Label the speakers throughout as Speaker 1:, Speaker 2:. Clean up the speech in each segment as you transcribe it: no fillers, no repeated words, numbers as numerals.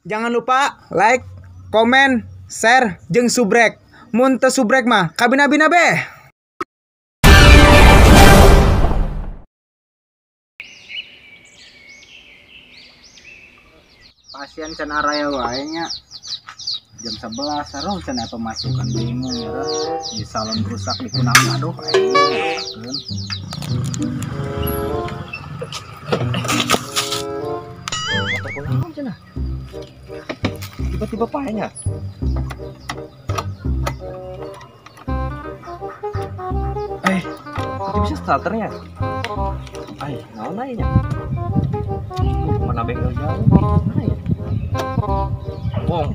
Speaker 1: Jangan lupa like, komen, share, jeung subrek. Mun teu subrek mah kabina-bina beh.
Speaker 2: Pasien cenah raya wae nya. Jam 11 sareng cenah pemasukan bingung ya. Di salon rusak di kunang aduh aing rusakeun.
Speaker 3: Kunaon cenah? Tiba-tiba paenya. Kok bisa starternya? Naon aja nya? Mana bengkel jauh? Mana ya? Wong.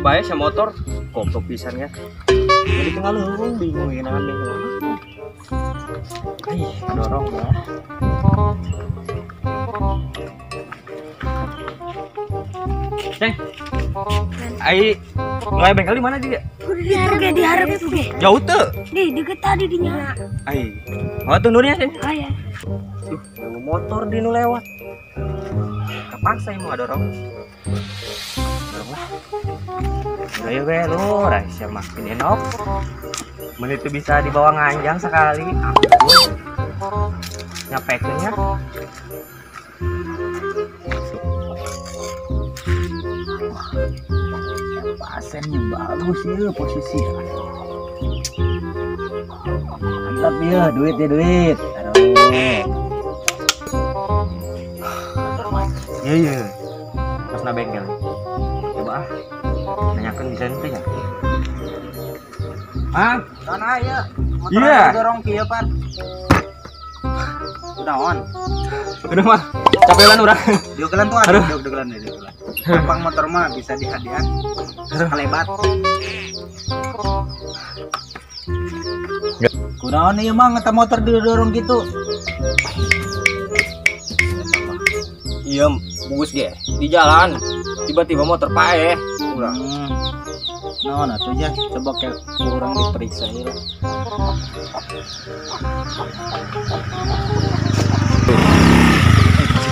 Speaker 3: Bae sa motor goblok pisan ya. Jadi tinggal leuweung bingung geunahan bingung. Dorong ya. Ceng. Mulai bengkel di mana dia?
Speaker 4: Diharap itu ge.
Speaker 3: Jauh tuh.
Speaker 4: Di deket tadi dinya.
Speaker 3: Mau tundurnya Ceng.
Speaker 4: Aya.
Speaker 3: Motor di nu lewat. Kapaksa mau dorong. Dorong lah. Ayo be lu, rahasia makin enok. Menit itu bisa dibawa nganjang sekali. Ampun. Nyapekeunnya.
Speaker 2: Pasennya bagus ya posisi. Mantap ya, duit ya duit. Aduh.
Speaker 3: Iya. Pas na bengkel. Coba nanyakan di sana ya.
Speaker 2: Sana ya.
Speaker 3: Iya.
Speaker 2: Dorong kieu, Pan. Kunaon?
Speaker 3: Udah mah. Capelan urang.
Speaker 2: Diogelan tuh ada, diogelan. Gampang motor mah bisa dihadiah. Kalebat. Kunaon ieu mah ngeta motor didorong gitu.
Speaker 3: Iya, bagus ge. Di jalan tiba-tiba motor paeh. Urang.
Speaker 2: Naon atuh ya? Coba ke kurang diperiksa ya.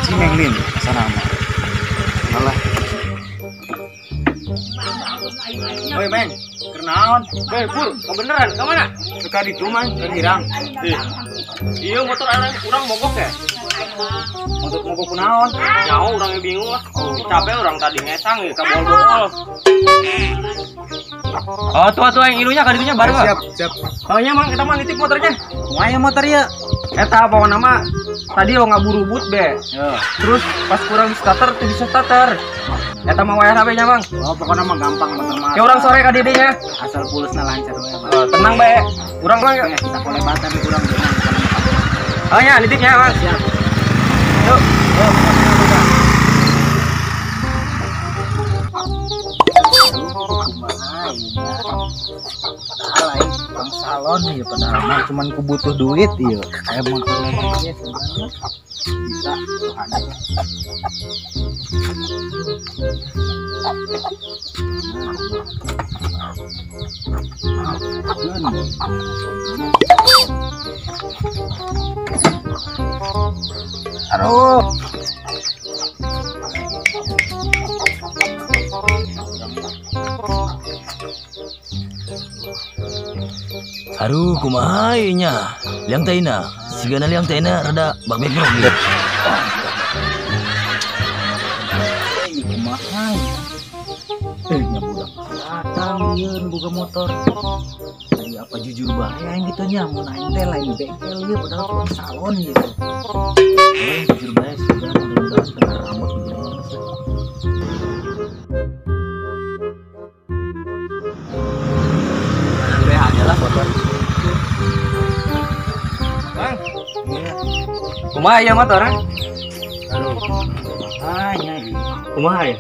Speaker 1: Cimeng lin sana mah.
Speaker 2: Malah. Oi, Bang. Kernaon?
Speaker 3: Pur, kebeneran, ke mana?
Speaker 2: Suka di rumah, kan hirang.
Speaker 3: Iya, motor urang mogok ya?
Speaker 2: Untuk mogok kunaon?
Speaker 3: Nyaho urangnya bingung lah. Capek orang tadi ngesang ya, kamu bool. Oh, tua yang ilunya kadinya baru
Speaker 2: Siap, siap.
Speaker 3: Oh iya mang, kita mah nitip motornya.
Speaker 2: Waya motor ya.
Speaker 3: Eta pokoknya nama tadi lo ngaburu but be. Terus pas kurang starter tuh bisa starter. Eta mah wayah HP nya mang.
Speaker 2: Oh, pokoknya mah gampang motor mah.
Speaker 3: Ya orang sore kadidinya.
Speaker 2: Asal pulusna lancar we.
Speaker 3: Tenang be. Urang mah.
Speaker 2: Kita kolebatan kurang beunang.
Speaker 3: Oh ya, nitipnya mang.
Speaker 2: Siap.
Speaker 3: Yuk.
Speaker 2: Padahal aing bang salon ya padahal mah cuman ku butuh duit ieu. Kayak motor aja sebenarnya bisa ada. Aduh.
Speaker 5: Aduh, kumaha ieu nya? Liang taina. Sigana liang taina rada bagbek grogi.
Speaker 2: Kumaha ya? Nya budak datang yeun boga motor. Tadi apa jujur bae aing gitu nya mun aing teh lain bengkel ieu padahal tukang salon gitu. Jujur bae sudah mudah-mudahan kena rambut beres.
Speaker 3: Adalah motor. Bang.
Speaker 2: Iya.
Speaker 3: Kumaha ya motor?
Speaker 2: Aduh. Hanya di
Speaker 3: Kumaha ya?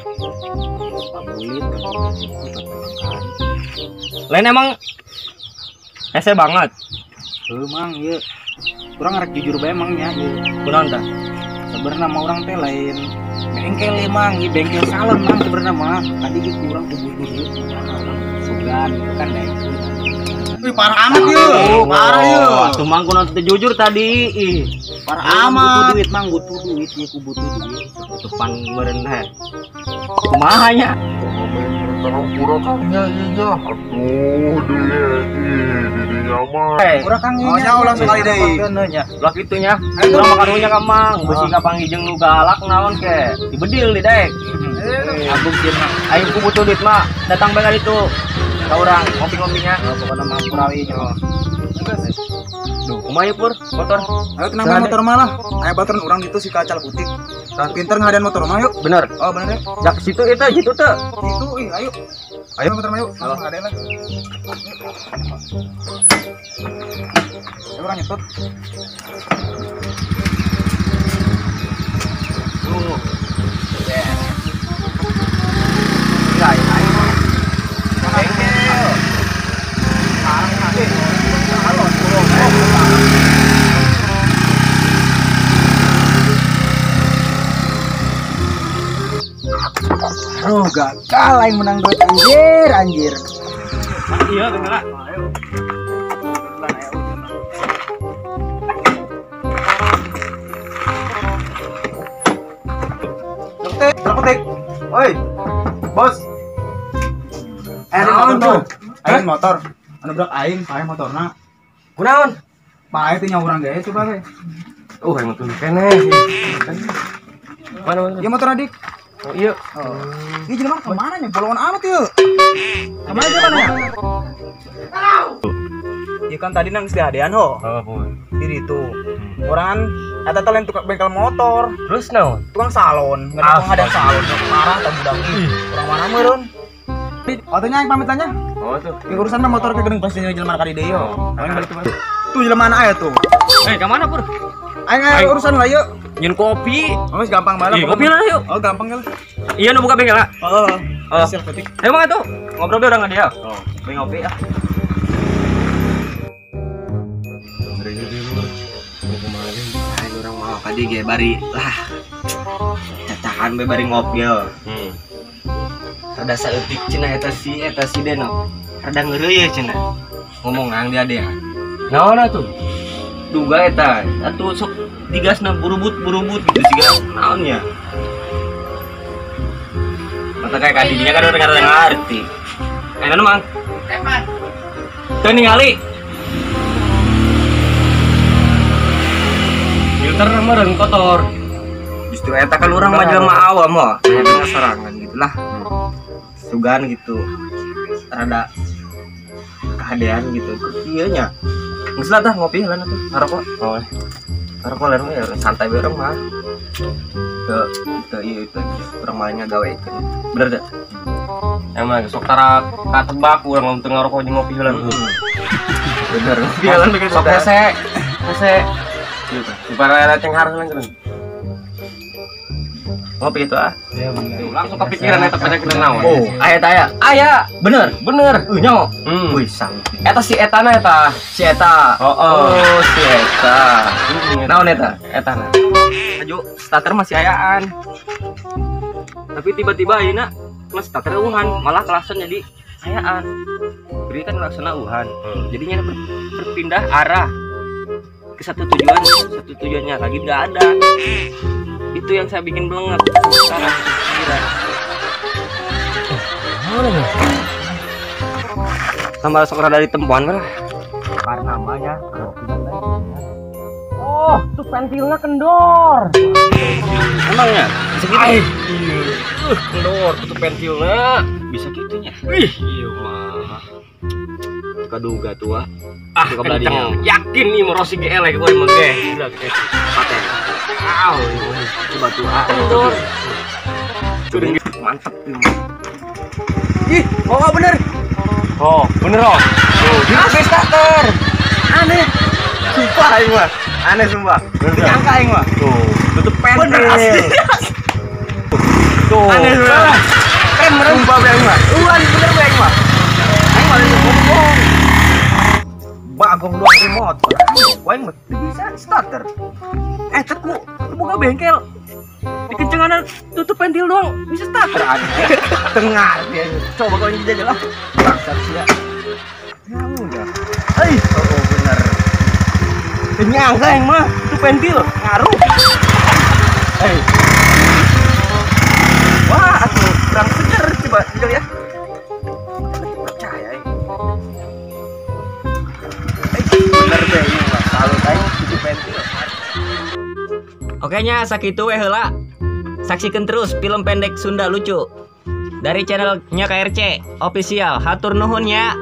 Speaker 2: pabulit
Speaker 3: Lain emang ese banget.
Speaker 2: Mang ieu. Kurang rek jujur bae emang nya ieu.
Speaker 3: Kunaon tah?
Speaker 2: Sebenarnya mah urang teh lain bengkel emang, di bengkel salon mang sebenarnya mah. Tadi kurang kubutuh duit. Sugan itu kan naik.
Speaker 1: Wih, parah amat yuk. Parah yuk.
Speaker 3: Tuh mang kuno teu jujur tadi. Ih,
Speaker 1: Parah amat.
Speaker 3: butuh duit mang, butuh duit, ya ku butuh duit. Depan meureun heh. Kumaha nya?
Speaker 1: Urang Kang nya. Oh, nya ulah sekali deui.
Speaker 3: Lah kitunya. Urang makarunya ka mang, beusi ka panggijeng nu galak naon ke. Dibedil di daek. Agung sieun mah. Aing ku butuh duit mah, datang bae kali itu. Ka urang ngopi-ngopinya. Pokona mah purawi nya. Duh, kumaha Pur? Motor.
Speaker 1: Ayo tenang bae motor mah lah. Aya baturan urang ditu si kacal putih. Tah pinter ngadain motor mah yuk.
Speaker 3: Bener.
Speaker 1: Oh, bener ya.
Speaker 3: Jak situ itu jitu teu.
Speaker 1: Itu ih ayo. Ayo motor mah yuk. Ngadain lah. Ayo urang nyetut. Oh, gagal aing menang duit anjir.
Speaker 3: Iya, bener.
Speaker 1: Terpetik. Oi. Bos.
Speaker 3: Naon tuh?
Speaker 1: Aing motor. Anu brak aing, pae motorna.
Speaker 3: Kunaon?
Speaker 1: Pae teh nya urang ge coba we.
Speaker 3: Yang tuh kene. Mana?
Speaker 1: Ieu motor adik.
Speaker 3: Oh iya.
Speaker 1: Ini jelema kemana nya? Bolongan amat yuk. Kemana dia kan ya? Iya kan tadi nang istiadean ho.
Speaker 3: Oh, boy.
Speaker 1: Diri itu. Orang eta teh lain tukang bengkel motor,
Speaker 3: Terus naon?
Speaker 1: tukang salon, nggak ada salon, marah tak budak ih. Orang mana meureun? Otonya yang pamit tanya.
Speaker 3: Oh tuh.
Speaker 1: Yang urusan mah motor ke geuning pasti jelema ka di deui yo. Aing balik tuh. Tuh jelema aya tuh.
Speaker 3: Ke mana, Pur?
Speaker 1: Aing aya urusan lah yuk.
Speaker 3: Nyen kopi.
Speaker 1: Oh, gampang banget.
Speaker 3: Kopi lah yuk.
Speaker 1: Oh, gampang kan.
Speaker 3: Iya nu buka bengkel lah.
Speaker 1: Oh.
Speaker 3: Oh.
Speaker 1: Siap petik.
Speaker 3: Emang itu ngobrol deh orang dia. Oh, beli ngopi ah. Orang mau tadi ge bari lah. Cacahan be bari ngopi yo. Rada saeutik cenah eta si Deno. Rada ngeureuyeuh cenah. Ngomong nang dia deh. Naon atuh? Duga eta. Atuh sok digasna burubut gitu siga naon nya. Mata kayak kadinya kan udah ngerti. Enak mang. Tepan. Tuh ningali. Filter meureun kotor. Justru eta kan urang mah jelema awam mah. Aya sarangan gitulah. Sugan gitu. Rada kehadean gitu. Ieu nya. Geus lah tah ngopi heula tuh. Ngarokok. Oh. Ngarokok lain mah ya santai bareng mah. Itu urang mah gawe itu. Bener dah. Emang sok tara katebak urang ngomong teu ngarokok jeung ngopi heula. Bener. Ngopi heula bikin sok hese. Gitu. Supaya ceng harus lang. Ngopi itu ah.
Speaker 1: Ya,
Speaker 3: Langsung kepikiran eta pada kita naon. Oh, aya. Bener. Nyo. Wih, sang. Eta si etana eta. Si eta. Oh, si eta. Naon eta? Etana. Aju starter masih ayaan. Tapi tiba-tiba ayeuna mas starter eueuhan, malah kelasan jadi ayaan. Beri kan laksana eueuhan. Jadinya berpindah arah ke satu tujuannya lagi nggak ada. Itu yang saya bikin belengap sekarang pikiran. Tambah sok dari tempuan lah. Karena namanya oh, tuh pentilnya kendor. Emangnya bisa gitu? Iya. Kendor tuh pentilnya. Bisa gitunya. Iya mah. Kaduga tua. Kenceng. Yakin nih merosi GL gue emang ge. Udah kayak paten. Wow, coba tuh kendor. Mantep ini. Ih, oh bener. Oh, bener oh. Tuh, starter. Aneh. Sumpah aing mah. Aneh sumpah. Nyangka aing mah. Tuh, tutup pentil. Bener asli. Tuh. Aneh sumpah. Keren bener sumpah aing mah. Bener aing mah. Aing mah ngomong. Bagong doang remote. Aing mah bisa starter. Teku buka bengkel. Dikencenganan tutup pentil doang bisa starter aneh. Tengah dia. Coba kau ini jalan lah. Bangsat sih ya. Ya udah. Oh bener. Nyangka yang mah itu pentil ngaruh. Wah, aku kurang seger coba tinggal ya. Percaya. Bener deh ini mah salut aing itu pentil.
Speaker 6: Oke nya sakitu we heula. Saksikan terus film pendek Sunda lucu dari channelnya KRC official. Hatur nuhun nya.